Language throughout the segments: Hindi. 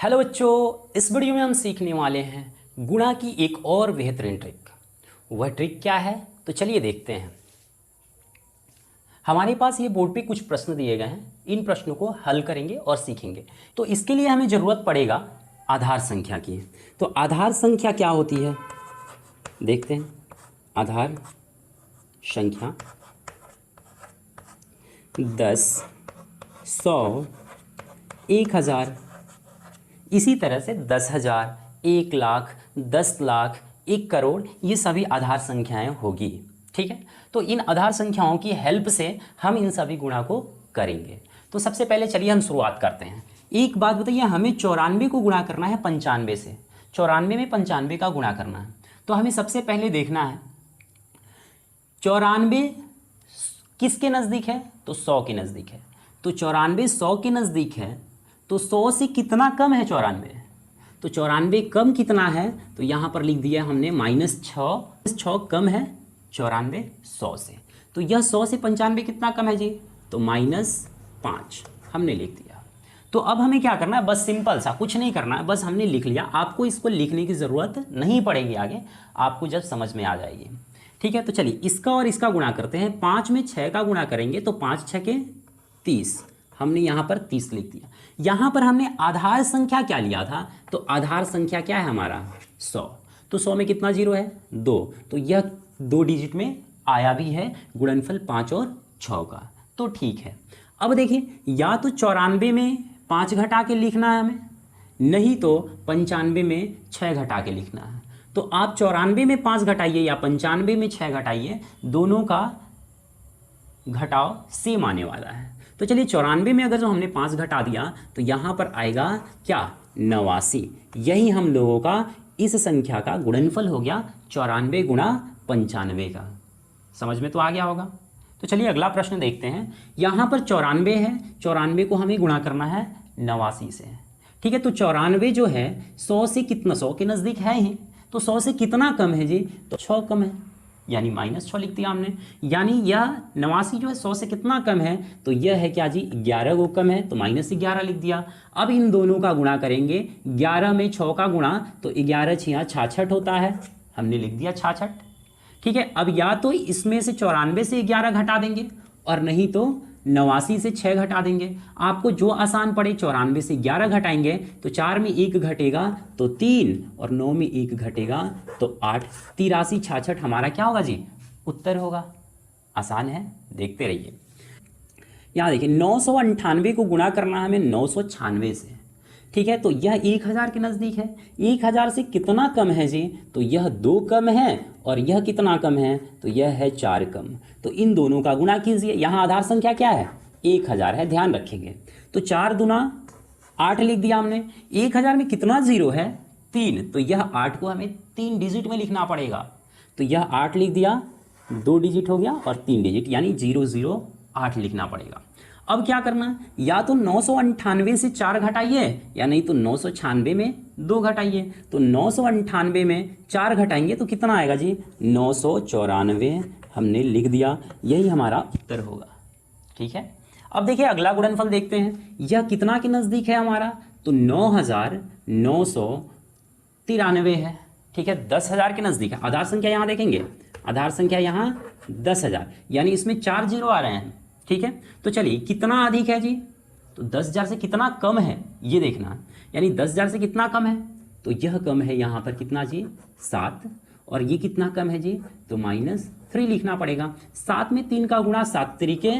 हेलो बच्चों, इस वीडियो में हम सीखने वाले हैं गुणा की एक और बेहतरीन ट्रिक। वह ट्रिक क्या है तो चलिए देखते हैं। हमारे पास ये बोर्ड पे कुछ प्रश्न दिए गए हैं, इन प्रश्नों को हल करेंगे और सीखेंगे। तो इसके लिए हमें ज़रूरत पड़ेगा आधार संख्या की। तो आधार संख्या क्या होती है देखते हैं। आधार संख्या 10, 100, 1000, इसी तरह से 10,000, 1 लाख, 10 लाख, 1 करोड़, ये सभी आधार संख्याएं होगी। ठीक है, तो इन आधार संख्याओं की हेल्प से हम इन सभी गुणा को करेंगे। तो सबसे पहले चलिए हम शुरुआत करते हैं। एक बात बताइए, हमें 94 को गुणा करना है 95 से। 94 में 95 का गुणा करना है। तो हमें सबसे पहले देखना है 94 किसके नज़दीक है, तो 100 के नज़दीक है। तो 94 100 के नज़दीक है, तो 100 से कितना कम है 94? तो 94 कम कितना है, तो यहाँ पर लिख दिया हमने -6। 6 कम है 94 100 से। तो यह 100 से 95 कितना कम है जी, तो -5 हमने लिख दिया। तो अब हमें क्या करना है, बस सिंपल सा, कुछ नहीं करना है, बस हमने लिख लिया। आपको इसको लिखने की ज़रूरत नहीं पड़ेगी, आगे आपको जब समझ में आ जाएगी। ठीक है, तो चलिए इसका और इसका गुणा करते हैं। 5 में 6 का गुणा करेंगे तो 5 6 के 30, हमने यहाँ पर 30 लिख दिया। यहाँ पर हमने आधार संख्या क्या लिया था, तो आधार संख्या क्या है हमारा 100। तो 100 में कितना जीरो है, 2। तो यह 2 डिजिट में आया भी है, गुणनफल 5 और 6 का। तो ठीक है, अब देखिए, या तो 94 में 5 घटा के लिखना है हमें, नहीं तो 95 में 6 घटा के लिखना है। तो आप 94 में 5 घटाइए या 95 में 6 घटाइए, दोनों का घटाव सेम आने वाला है। तो चलिए 94 में अगर जो हमने 5 घटा दिया तो यहाँ पर आएगा क्या, 89। यही हम लोगों का इस संख्या का गुणनफल हो गया 94 गुणा 95 का। समझ में तो आ गया होगा। तो चलिए अगला प्रश्न देखते हैं। यहाँ पर 94 है, 94 को हमें गुणा करना है 89 से। ठीक है, तो 94 जो है 100 से कितना, 100 के नज़दीक है ही, तो 100 से कितना कम है जी, तो 6 कम है, यानी -6 लिख दिया हमने। यानी यह 89 जो है 100 से कितना कम है, तो यह है क्या जी, 11 को कम है, तो -11 लिख दिया। अब इन दोनों का गुणा करेंगे, 11 में 6 का गुणा, तो 11 6 66 होता है, हमने लिख दिया 66। ठीक है, अब या तो इसमें से 94 से 11 घटा देंगे, और नहीं तो 89 से 6 घटा देंगे। आपको जो आसान पड़े, 94 से 11 घटाएंगे तो 4 में 1 घटेगा तो 3, और 9 में 1 घटेगा तो 8। 83 66 हमारा क्या होगा जी, उत्तर होगा। आसान है, देखते रहिए। यहाँ देखिए 998 को गुणा करना है हमें 996 से। ठीक है, तो यह 1000 के नज़दीक है। 1000 से कितना कम है जी, तो यह 2 कम है, और यह कितना कम है, तो यह है 4 कम। तो इन दोनों का गुणा कीजिए। यहाँ आधार संख्या क्या है, 1000 है, ध्यान रखेंगे। तो 4 दूना 8 लिख दिया हमने। 1000 में कितना जीरो है, 3, तो यह 8 को हमें 3 डिजिट में लिखना पड़ेगा। तो यह 8 लिख दिया, 2 डिजिट हो गया, और 3 डिजिट यानी 008 लिखना पड़ेगा। अब क्या करना है, या तो 998 से 4 घटाइए, या नहीं तो 996 में 2 घटाइए। तो 998 में 4 घटाएंगे तो कितना आएगा जी, 994 हमने लिख दिया। यही हमारा उत्तर होगा। ठीक है, अब देखिए अगला गुणनफल देखते हैं। यह कितना के नज़दीक है हमारा, तो 9993 है। ठीक है, 10,000 के नज़दीक है। आधार संख्या यहाँ देखेंगे, आधार संख्या यहाँ 10,000, यानी इसमें 4 जीरो आ रहे हैं। ठीक है, तो चलिए कितना अधिक है जी, तो 10,000 से कितना कम है ये देखना। यानी 10,000 से कितना कम है, तो यह कम है यहाँ पर कितना जी, 7, और ये कितना कम है जी, तो -3 लिखना पड़ेगा। 7 में 3 का गुणा, 7 तरीके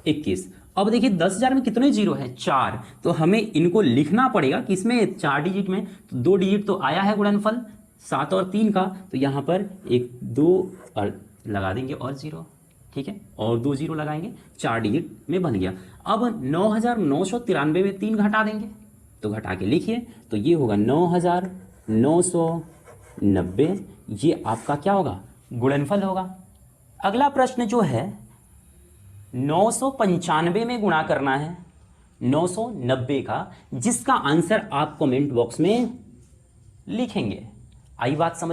21। अब देखिए 10,000 में कितने जीरो है, 4, तो हमें इनको लिखना पड़ेगा कि इसमें 4 डिजिट में, तो 2 डिजिट तो आया है गुणनफल 7 और 3 का, तो यहाँ पर 1 2 और लगा देंगे और 0। ठीक है, और 2 जीरो लगाएंगे, 4 डिजिट में बन गया। अब 9993 में 3 घटा देंगे, तो घटा के लिखिए, तो ये होगा 9990। ये आपका क्या होगा, गुणनफल होगा। अगला प्रश्न जो है 995 में गुणा करना है 990 का, जिसका आंसर आप कमेंट बॉक्स में लिखेंगे। आई बात समझ